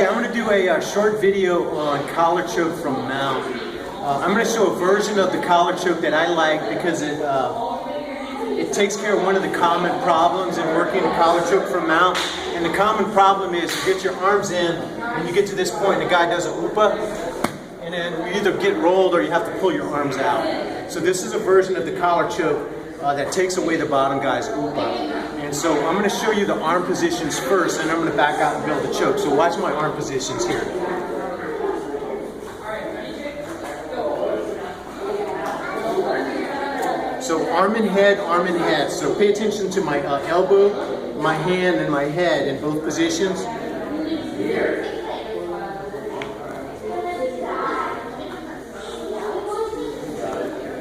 Okay, I'm going to do a short video on collar choke from mount. I'm going to show a version of the collar choke that I like because it takes care of one of the common problems in working the collar choke from mount. And the common problem is you get your arms in and you get to this point and the guy does a upa, and then you either get rolled or you have to pull your arms out. So this is a version of the collar choke that takes away the bottom guy's upa. And so I'm going to show you the arm positions first, and I'm going to back out and build the choke. So watch my arm positions here. So arm and head, arm and head. So pay attention to my elbow, my hand, and my head in both positions.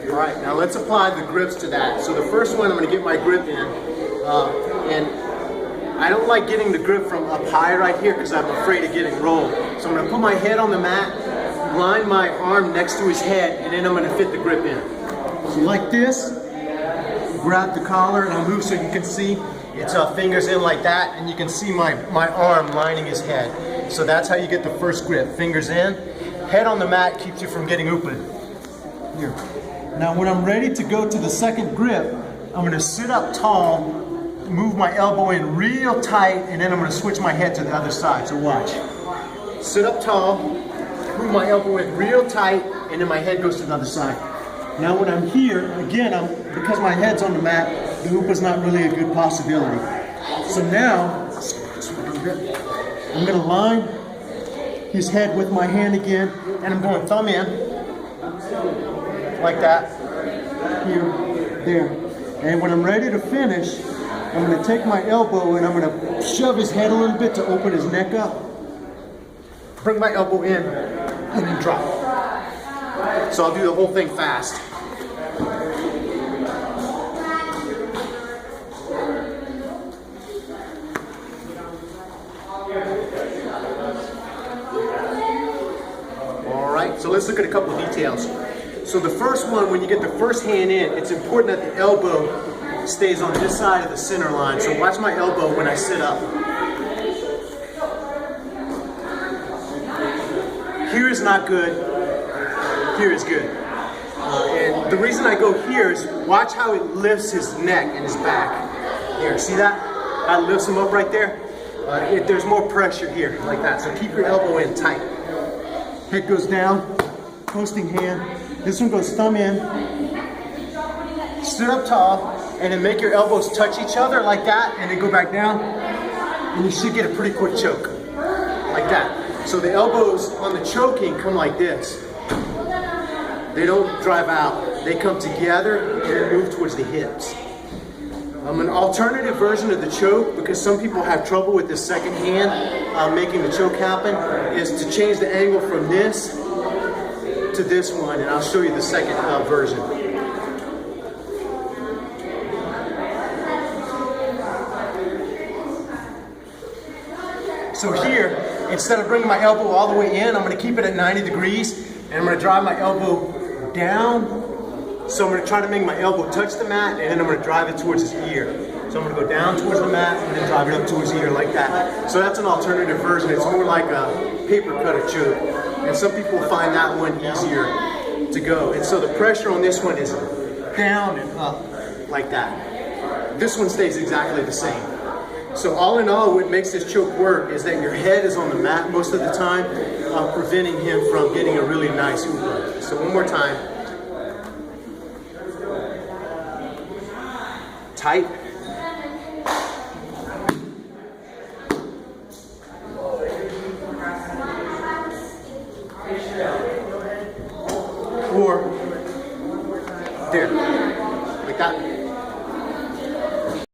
All right, now let's apply the grips to that. So the first one, I'm going to get my grip in. And I don't like getting the grip from up high right here because I'm afraid of getting rolled. So I'm going to put my head on the mat, line my arm next to his head, and then I'm going to fit the grip in. So like this, grab the collar and I'll move so you can see it's fingers in like that, and you can see my arm lining his head. So that's how you get the first grip, fingers in. Head on the mat keeps you from getting open. Here. Now when I'm ready to go to the second grip, I'm going to sit up tall, move my elbow in real tight, and then I'm going to switch my head to the other side. So watch. Sit up tall, move my elbow in real tight, and then my head goes to the other side. Now when I'm here, again, because my head's on the mat, the upa's not really a good possibility. So now, I'm going to line his head with my hand again, and I'm going thumb in, like that, here, there. And when I'm ready to finish, I'm going to take my elbow and I'm going to shove his head a little bit to open his neck up. Bring my elbow in and then drop. So I'll do the whole thing fast. All right, so let's look at a couple of details. So the first one, when you get the first hand in, it's important that the elbow stays on this side of the center line. So watch my elbow when I sit up. Here is not good. Here is good. And the reason I go here is watch how it lifts his neck and his back. Here, see that? How it lifts him up right there? There's more pressure here, like that. So keep your elbow in tight. Head goes down, posting hand. This one goes thumb in, sit up tall, and then make your elbows touch each other like that, and then go back down, and you should get a pretty quick choke, like that. So the elbows on the choking come like this. They don't drive out. They come together and then move towards the hips. An alternative version of the choke, because some people have trouble with the second hand making the choke happen, is to change the angle from this to this one, and I'll show you the second version. So here, instead of bringing my elbow all the way in, I'm going to keep it at 90 degrees, and I'm going to drive my elbow down. So I'm going to try to make my elbow touch the mat, and then I'm going to drive it towards his ear. So I'm going to go down towards the mat and then drive it up to his ear like that. So that's an alternative version. It's more like a paper cutter choke. And some people find that one easier to go. And so the pressure on this one is down and up like that. This one stays exactly the same. So all in all, what makes this choke work is that your head is on the mat most of the time, preventing him from getting a really nice upa. So one more time. Tight. Or there, like that.